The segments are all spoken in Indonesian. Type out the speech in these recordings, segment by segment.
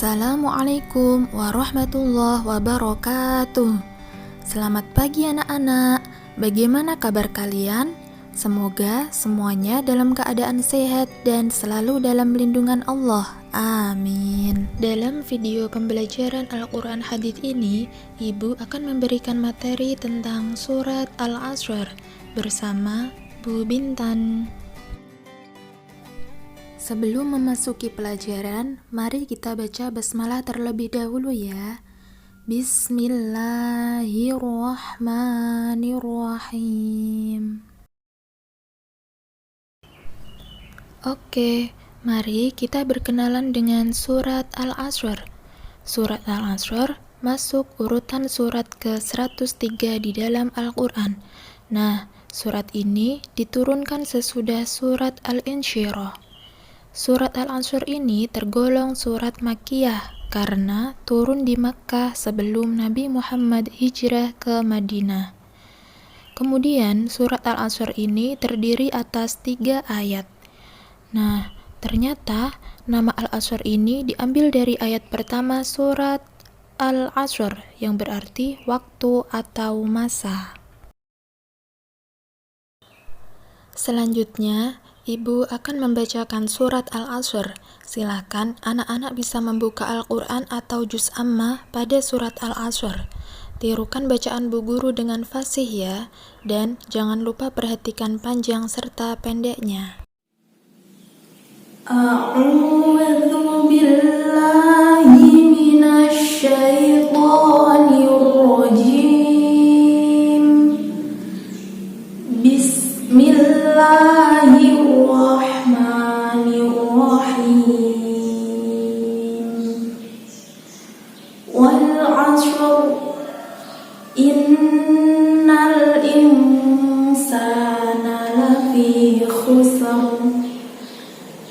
Assalamualaikum warahmatullahi wabarakatuh. Selamat pagi anak-anak. Bagaimana kabar kalian? Semoga semuanya dalam keadaan sehat dan selalu dalam lindungan Allah. Amin. Dalam video pembelajaran Al-Quran Hadits ini, Ibu akan memberikan materi tentang surat Al-Asr bersama Bu Bintan. Sebelum memasuki pelajaran, mari kita baca basmalah terlebih dahulu ya. Bismillahirrahmanirrahim. Oke, mari kita berkenalan dengan surat Al-Asr. Surat Al-Asr masuk urutan surat ke-103 di dalam Al-Quran. Nah, surat ini diturunkan sesudah surat Al-Insyirah. Surat Al-Asr ini tergolong surat Makkiyah karena turun di Makkah sebelum Nabi Muhammad hijrah ke Madinah. Kemudian surat Al-Asr ini terdiri atas 3 ayat. Nah, ternyata nama Al-Asr ini diambil dari ayat pertama surat Al-Asr yang berarti waktu atau masa. Selanjutnya, Ibu akan membacakan surat Al-Asr. Silakan anak-anak bisa membuka Al-Quran atau juz ammah pada surat Al-Asr. Tirukan bacaan Bu Guru dengan fasih ya, dan jangan lupa perhatikan panjang serta pendeknya. A'udzu billahi minasy syaithanir rajim. Bismillahirrahmanirrahim. Wal 'ashr innal insana lafi khusr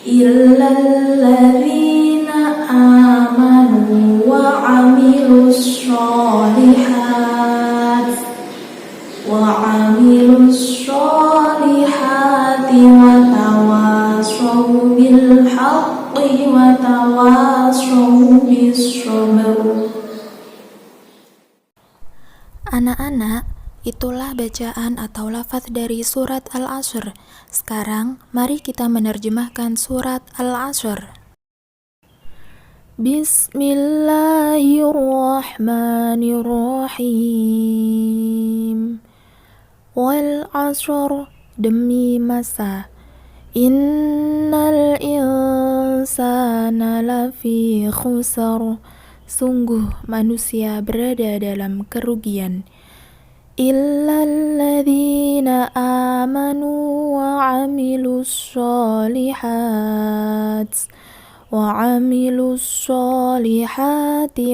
illal ladzina amanu wa 'amilus shalihat wa tawasaw bil haqqi wa tawasaw bis sabr. Anak-anak, itulah bacaan atau lafaz dari surat Al-Asr. Sekarang, mari kita menerjemahkan surat Al-Asr. Bismillahirrahmanirrahim. Wal 'ashr, demi masa. Innal insana lafi khusr, sungguh manusia berada dalam kerugian. Illal ladzina amanu wa 'amilus sholihati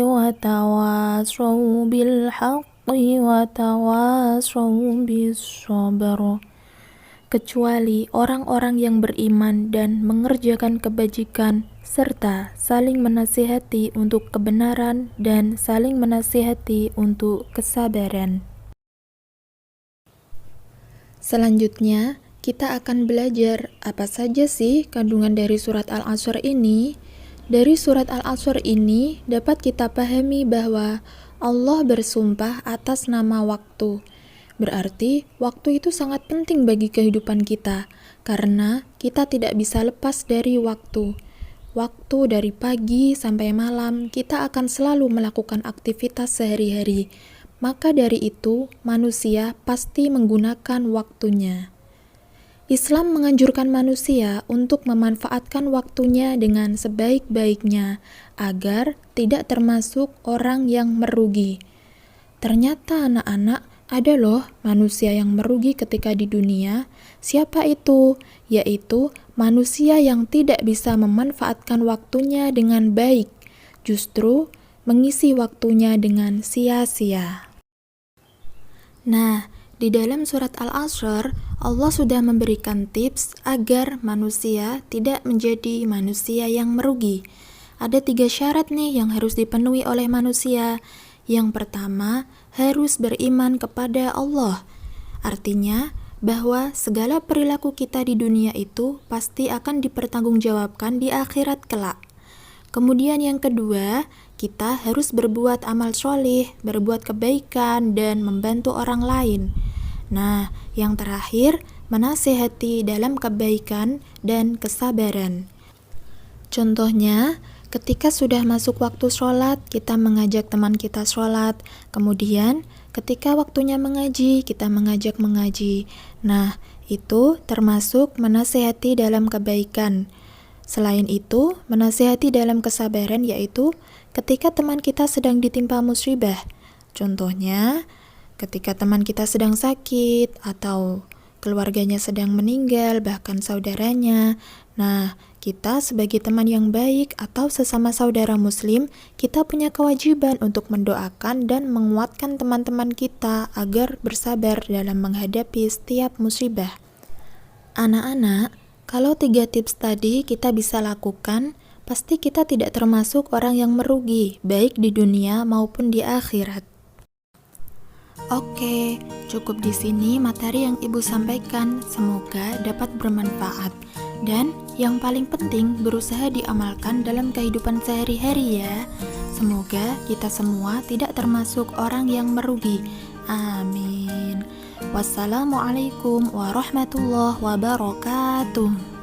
wa tawasaw bil haqqi wa tawasaw bis sabr, kecuali orang-orang yang beriman dan mengerjakan kebajikan serta saling menasihati untuk kebenaran dan saling menasihati untuk kesabaran. Selanjutnya, kita akan belajar apa saja sih kandungan dari surat Al-Asr ini. Dari surat Al-Asr ini dapat kita pahami bahwa Allah bersumpah atas nama waktu. Berarti waktu itu sangat penting bagi kehidupan kita, karena kita tidak bisa lepas dari waktu. Waktu dari pagi sampai malam, kita akan selalu melakukan aktivitas sehari-hari. Maka dari itu, manusia pasti menggunakan waktunya. Islam menganjurkan manusia untuk memanfaatkan waktunya dengan sebaik-baiknya, agar tidak termasuk orang yang merugi. Ternyata anak-anak, ada loh manusia yang merugi ketika di dunia. Siapa itu? Yaitu manusia yang tidak bisa memanfaatkan waktunya dengan baik, justru mengisi waktunya dengan sia-sia. Nah, di dalam surat Al-Asr, Allah sudah memberikan tips agar manusia tidak menjadi manusia yang merugi. Ada 3 syarat nih yang harus dipenuhi oleh manusia. Yang pertama, harus beriman kepada Allah. Artinya, bahwa segala perilaku kita di dunia itu pasti akan dipertanggungjawabkan di akhirat kelak. Kemudian yang kedua, kita harus berbuat amal solih, berbuat kebaikan, dan membantu orang lain. Nah, yang terakhir, menasihati dalam kebaikan dan kesabaran. Contohnya, ketika sudah masuk waktu sholat, kita mengajak teman kita sholat. Kemudian, ketika waktunya mengaji, kita mengajak mengaji. Nah, itu termasuk menasihati dalam kebaikan. Selain itu, menasihati dalam kesabaran yaitu ketika teman kita sedang ditimpa musibah. Contohnya, ketika teman kita sedang sakit atau keluarganya sedang meninggal, bahkan saudaranya. Nah, kita sebagai teman yang baik atau sesama saudara muslim, kita punya kewajiban untuk mendoakan dan menguatkan teman-teman kita agar bersabar dalam menghadapi setiap musibah. Anak-anak, kalau 3 tips tadi kita bisa lakukan, pasti kita tidak termasuk orang yang merugi, baik di dunia maupun di akhirat. Oke, cukup di sini materi yang Ibu sampaikan. Semoga dapat bermanfaat. Dan yang paling penting, berusaha diamalkan dalam kehidupan sehari-hari ya. Semoga kita semua tidak termasuk orang yang merugi. Amin. Wassalamualaikum warahmatullahi wabarakatuh.